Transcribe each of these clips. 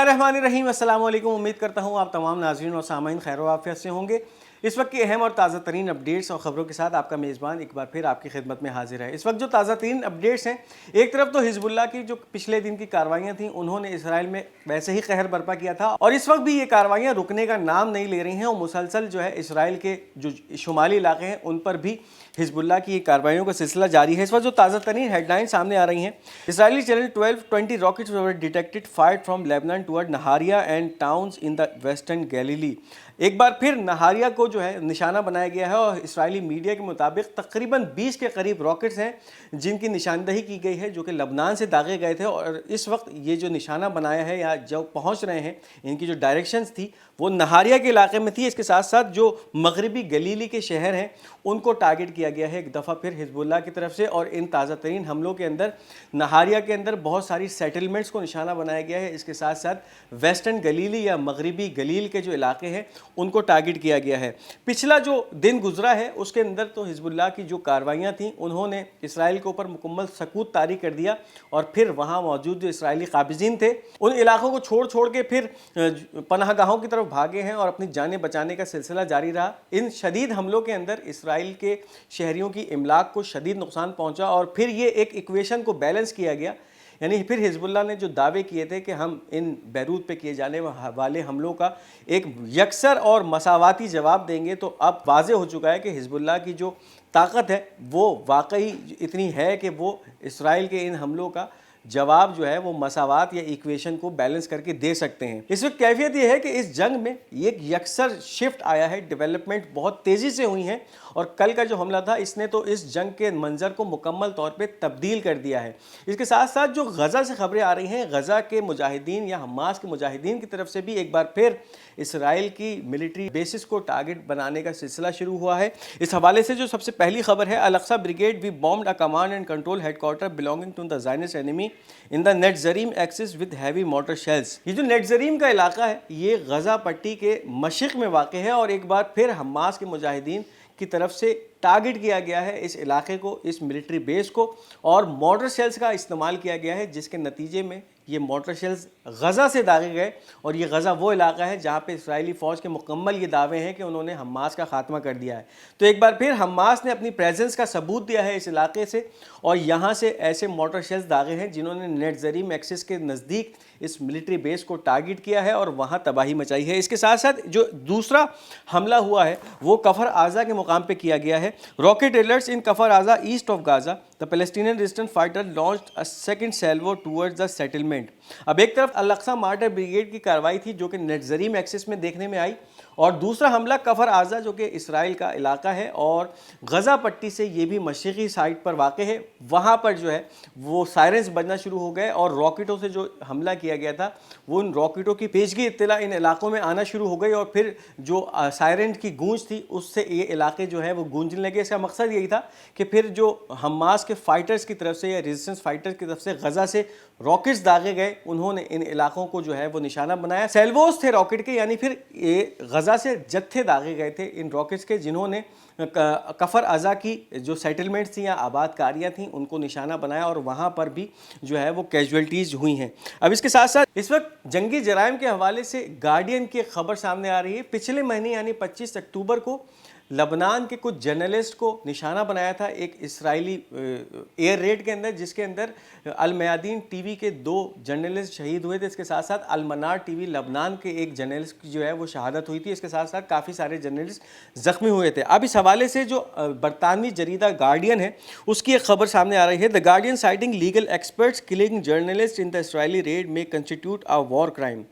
बिस्मिल्लाहिर्रहमानिर्रहीम। अस्सलाम वालेकुम। उम्मीद करता हूँ आप तमाम नाज़रीन और सामाईन खैर व आफियत से होंगे। इस वक्त की अहम और ताज़ा तरीन अपडेट्स और ख़बरों के साथ आपका मेज़बान एक बार फिर आपकी खिदमत में हाजिर है। इस वक्त जो ताज़ा तरीन अपडेट्स हैं, एक तरफ तो हिजबुल्लाह की जो पिछले दिन की कार्रवाइयाँ थीं, उन्होंने इसराइल में वैसे ही कहर बर्पा किया था और इस वक्त भी ये कार्रवाइयाँ रुकने का नाम नहीं ले रही हैं और मुसलसल जो है इसराइल के जो शुमाली इलाके हैं उन पर भी हिजबुल्लाह की कार्रवाइयों का सिलसिला जारी है। इस वक्त जो ताज़ा तरीन हेडलाइन सामने आ रही हैं, Israeli channel 12-20 rockets were detected fired from Lebanon toward Nahariya and towns in the western Galilei. एक बार फिर नहारिया को जो है निशाना बनाया गया है और इसराइली मीडिया के मुताबिक तकरीबन 20 के करीब रॉकेट्स हैं जिनकी निशानदही की गई है, जो कि लबनान से दागे गए थे और इस वक्त ये जो निशाना बनाया है या जो पहुंच रहे हैं, इनकी जो डायरेक्शंस थी वो नहारिया के इलाके में थी। इसके साथ साथ जो मगरबी गलीली के शहर हैं उनको टारगेट किया गया है एक दफ़ा फिर हिजबुल्लाह की तरफ से। और इन ताज़ा तरीन हमलों के अंदर नहारिया के अंदर बहुत सारी सेटलमेंट्स को निशाना बनाया गया है। इसके साथ साथ वेस्टर्न गलीली या मगरबी गलील के जो इलाके हैं उनको टारगेट किया गया है। पिछला जो दिन गुजरा है उसके अंदर तो हिजबुल्लाह की जो कार्रवाइयाँ थीं उन्होंने इसराइल के ऊपर मुकम्मल सकूत तारी कर दिया और फिर वहाँ मौजूद जो इसराइली काबिज़ीन थे उन इलाकों को छोड़ के फिर पनाहगाहों की तरफ भागे हैं और अपनी जानें बचाने का सिलसिला जारी रहा। इन शदीद हमलों के अंदर इसराइल के शहरियों की इमलाक को शदीद नुकसान पहुँचा और फिर ये एक इक्वेशन को बैलेंस किया गया, यानी फिर हिजबुल्लाह ने जो दावे किए थे कि हम इन बैरूत पे किए जाने वाले हमलों का एक यकसर और मसावाती जवाब देंगे, तो अब वाज़े हो चुका है कि हिजबुल्लाह की जो ताकत है वो वाकई इतनी है कि वो इसराइल के इन हमलों का जवाब जो है वो मसावात या इक्वेशन को बैलेंस करके दे सकते हैं। इस वक्त कैफियत ये है कि इस जंग में एक यकसर शिफ्ट आया है, डेवलपमेंट बहुत तेज़ी से हुई हैं और कल का जो हमला था इसने तो इस जंग के मंजर को मुकम्मल तौर पे तब्दील कर दिया है। इसके साथ साथ जो गज़ा से खबरें आ रही हैं, गज़ा के मुजाहिदीन या हमास के मुजाहिदीन की तरफ से भी एक बार फिर इसराइल की मिलिट्री बेसिस को टारगेट बनाने का सिलसिला शुरू हुआ है। इस हवाले से जो सबसे पहली खबर है, Al Aqsa brigade we bombed a command and control headquarter belonging to the Zionist enemy in the Netzarim axis with heavy mortar shells. ये जो नेटजरीम का इलाका है ये गज़ा पट्टी के मशरिक़ में वाक़ है और एक बार फिर हमास के मुजाहिदीन की तरफ से टारगेट किया गया है इस इलाके को, इस मिलिट्री बेस को, और मोटर शेल्स का इस्तेमाल किया गया है जिसके नतीजे में ये मोटर शेल्स गज़ा से दागे गए और ये गज़ा वो इलाका है जहाँ पे इसराइली फ़ौज के मुकम्मल ये दावे हैं कि उन्होंने हमास का खात्मा कर दिया है। तो एक बार फिर हमास ने अपनी प्रेजेंस का सबूत दिया है इस इलाके से और यहाँ से ऐसे मोटर शेल्स दागे हैं जिन्होंने नेटजरीम एक्सिस के नज़दीक इस मिलिट्री बेस को टारगेट किया है और वहाँ तबाही मचाई है। इसके साथ साथ जो दूसरा हमला हुआ है वो कफर आज़ा के मुकाम पे किया गया है। Rocket alerts in Kfar Aza east of Gaza, the Palestinian resistance fighter launched a second salvo towards the settlement. अब एक तरफ अल-अक्सा मार्टर ब्रिगेड की कार्रवाई थी जो कि नेटजरीम एक्सिस में देखने में आई और दूसरा हमला कफर आज़ा जो कि इसराइल का इलाका है और गज़ा पट्टी से ये भी मशरिक़ी साइड पर वाक़ है। वहाँ पर जो है वो सायरेंस बजना शुरू हो गए और रॉकेटों से जो हमला किया गया था वो उन रॉकेटों की पेशगी इत्तला इन इलाकों में आना शुरू हो गई और फिर जो सायरेन की गूंज थी उससे ये इलाके जो है वो गूंजने लगे। इसका मकसद यही था कि फिर जो हमास के फाइटर्स की तरफ से या रेजिस्टेंस फाइटर्स की तरफ से गज़ा से रॉकेट्स दागे गए, उन्होंने इन इलाकों को जो है वो निशाना बनाया। सेल्वोस थे रॉकेट के, यानी फिर ये गज़ा से जत्थे दागे गए थे इन रॉकेट्स के जिन्होंने कफर आज़ा की जो सेटलमेंट्स थी या आबादकारियाँ थीं उनको निशाना बनाया और वहाँ पर भी जो है वो कैजुअल्टीज़ हुई हैं। अब इसके साथ साथ इस वक्त जंगी जराइम के हवाले से गार्डियन की खबर सामने आ रही है। पिछले महीने यानी 25 अक्टूबर को लबनान के कुछ जर्नलिस्ट को निशाना बनाया था एक इसराइली एयर रेड के अंदर, जिसके अंदर अल मयादीन टीवी के 2 जर्नलिस्ट शहीद हुए थे। इसके साथ साथ अल मनार टीवी लबनान के एक जर्नलिस्ट की जो है वो शहादत हुई थी। इसके साथ साथ काफ़ी सारे जर्नलिस्ट ज़ख्मी हुए थे। अब इस हवाले से जो बरतानवी जरीदा गार्डियन है उसकी एक खबर सामने आ रही है। The Guardian citing legal experts killing journalist in the Israeli raid में कंस्टिट्यूट अ वॉर क्राइम।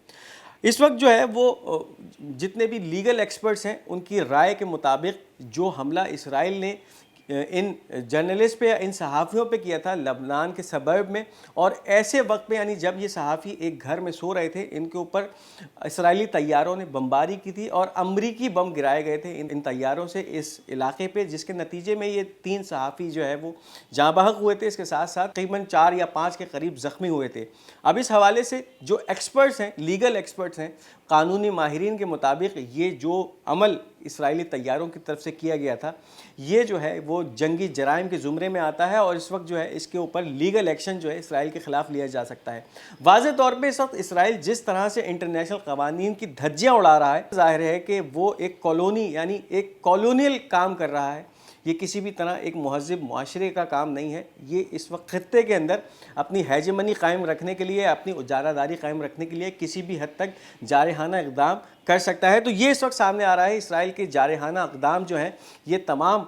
इस वक्त जो है वो जितने भी लीगल एक्सपर्ट्स हैं उनकी राय के मुताबिक जो हमला इसराइल ने इन जर्नलिस्ट पे या इन सहाफ़ियों पे किया था लबनान के सबर्ब में, और ऐसे वक्त में यानी जब ये सहाफ़ी एक घर में सो रहे थे, इनके ऊपर इसराइली तैयारों ने बमबारी की थी और अमरीकी बम गिराए गए थे इन तैयारों से इस इलाके पे, जिसके नतीजे में ये 3 सहाफ़ी जो है वो जाँ बहक हुए थे। इसके साथ साथ तकरीबन 4 या 5 के करीब ज़ख्मी हुए थे। अब इस हवाले से जो एक्सपर्ट्स हैं, लीगल एक्सपर्ट्स हैं, قانونی ماہرین کے مطابق یہ جو عمل اسرائیلی طیاروں کی طرف سے کیا گیا تھا یہ جو ہے وہ جنگی جرائم کے زمرے میں آتا ہے اور اس وقت جو ہے اس کے اوپر لیگل ایکشن جو ہے اسرائیل کے خلاف لیا جا سکتا ہے۔ واضح طور پہ اس وقت اسرائیل جس طرح سے انٹرنیشنل قوانین کی دھجیاں اڑا رہا ہے، ظاہر ہے کہ وہ ایک کالونی یعنی ایک کالونیل کام کر رہا ہے، یہ کسی بھی طرح ایک مہذب معاشرے کا کام نہیں ہے۔ یہ اس وقت خطے کے اندر اپنی ہیجمنی قائم رکھنے کے لیے، اپنی اجارہ داری قائم رکھنے کے لیے کسی بھی حد تک جارحانہ اقدام کر سکتا ہے۔ تو یہ اس وقت سامنے آ رہا ہے، اسرائیل کے جارحانہ اقدام جو ہیں یہ تمام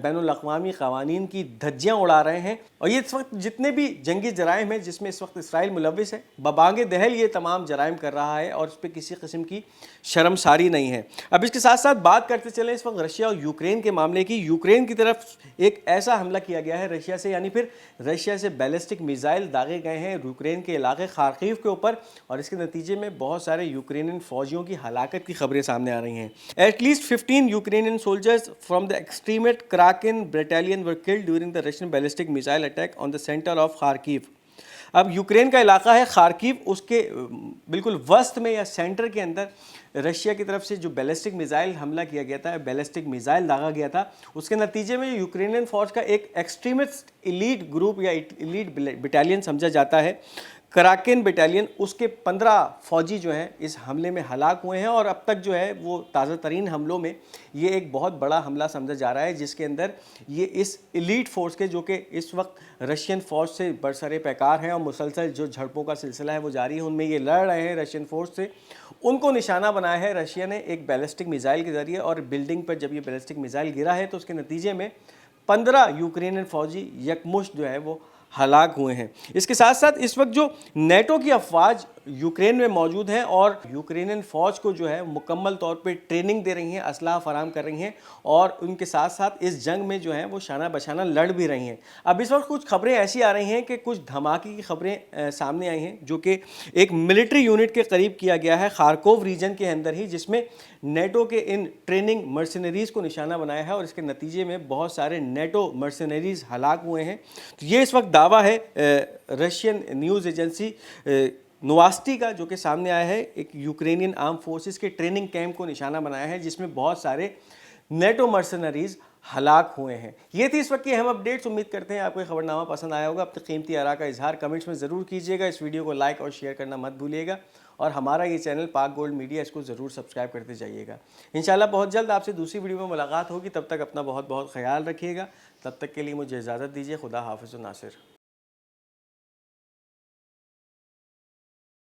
بین الاقوامی قوانین کی دھجیاں اڑا رہے ہیں، اور یہ اس وقت جتنے بھی جنگی جرائم ہیں جس میں اس وقت اسرائیل ملوث ہے، ببانگ دہل یہ تمام جرائم کر رہا ہے اور اس پہ کسی قسم کی شرمساری نہیں ہے۔ اب اس کے ساتھ ساتھ بات کرتے چلیں اس وقت رشیا اور یوکرین کے معاملے کی۔ یوکرین کی طرف ایک ایسا حملہ کیا گیا ہے رشیا سے، یعنی پھر رشیا سے بیلسٹک میزائل داغے گئے ہیں یوکرین کے علاقے خارکیو کے اوپر، اور اس کے نتیجے میں بہت سارے یوکرینین فوجیوں کی ہلاکت کی خبریں سامنے آ رہی ہیں۔ At least 15 Ukrainian soldiers from the extremist Kraken battalion were killed during the Russian ballistic missile attack on the center of Kharkiv۔ اب یوکرین کا علاقہ ہے خارکیو، اس کے بالکل وسط میں یا سینٹر کے اندر رشیا کی طرف سے جو بیلسٹک میزائل حملہ کیا گیا تھا، بیلسٹک میزائل داغا گیا تھا، اس کے نتیجے میں یوکرینین فوج کا ایک ایکسٹریمسٹ ایلیٹ گروپ یا ایلیٹ بٹالین سمجھا جاتا ہے کراکن بٹالین، اس کے 15 فوجی جو ہیں اس حملے میں ہلاک ہوئے ہیں، اور اب تک جو ہے وہ تازہ ترین حملوں میں یہ ایک بہت بڑا حملہ سمجھا جا رہا ہے جس کے اندر یہ اس ایلیٹ فورس کے جو کہ اس وقت رشین فوج سے برسر پیکار ہیں اور مسلسل جو جھڑپوں کا سلسلہ ہے وہ جاری ہے، ان میں یہ لڑ رہے ہیں رشین فورس سے، ان کو نشانہ بنایا ہے رشیا نے ایک بیلسٹک میزائل کے ذریعے، اور بلڈنگ پر جب یہ بیلسٹک میزائل گرا ہے تو اس کے نتیجے میں 15 یوکرینین فوجی یکمشت جو ہے وہ ہلاک ہوئے ہیں۔ اس کے ساتھ ساتھ اس وقت جو نیٹو کی افواج یوکرین میں موجود ہیں اور یوکرینین فوج کو جو ہے مکمل طور پہ ٹریننگ دے رہی ہیں، اسلحہ فراہم کر رہی ہیں، اور ان کے ساتھ ساتھ اس جنگ میں جو ہیں وہ شانہ بشانہ لڑ بھی رہی ہیں۔ اب اس وقت کچھ خبریں ایسی آ رہی ہیں کہ کچھ دھماکے کی خبریں سامنے آئی ہیں جو کہ ایک ملٹری یونٹ کے قریب کیا گیا ہے خارکوو ریجن کے اندر ہی، جس میں نیٹو کے ان ٹریننگ مرسنریز کو نشانہ بنایا ہے، اور اس کے نتیجے میں بہت سارے نیٹو مرسنریز ہلاک ہوئے ہیں۔ تو یہ اس وقت دعویٰ ہے رشین نیوز ایجنسی نواسٹی کا، جو کہ سامنے آیا ہے، ایک یوکرینین آرم فورسز کے ٹریننگ کیمپ کو نشانہ بنایا ہے جس میں بہت سارے نیٹو مرسنریز ہلاک ہوئے ہیں۔ یہ تھی اس وقت کی اہم اپڈیٹس۔ امید کرتے ہیں آپ کو یہ خبر نامہ پسند آیا ہوگا۔ اپنی قیمتی آراء کا اظہار کمنٹس میں ضرور کیجیے گا۔ اس ویڈیو کو لائک اور شیئر کرنا مت بھولیے گا، اور ہمارا یہ چینل پاک گولڈ میڈیا، اس کو ضرور سبسکرائب کرتے جائیے گا۔ انشاءاللہ بہت جلد آپ سے دوسری ویڈیو میں ملاقات ہوگی، تب تک اپنا بہت بہت خیال رکھیے گا۔ تب تک کے لیے مجھے اجازت دیجیے۔ خدا حافظ و ناصر۔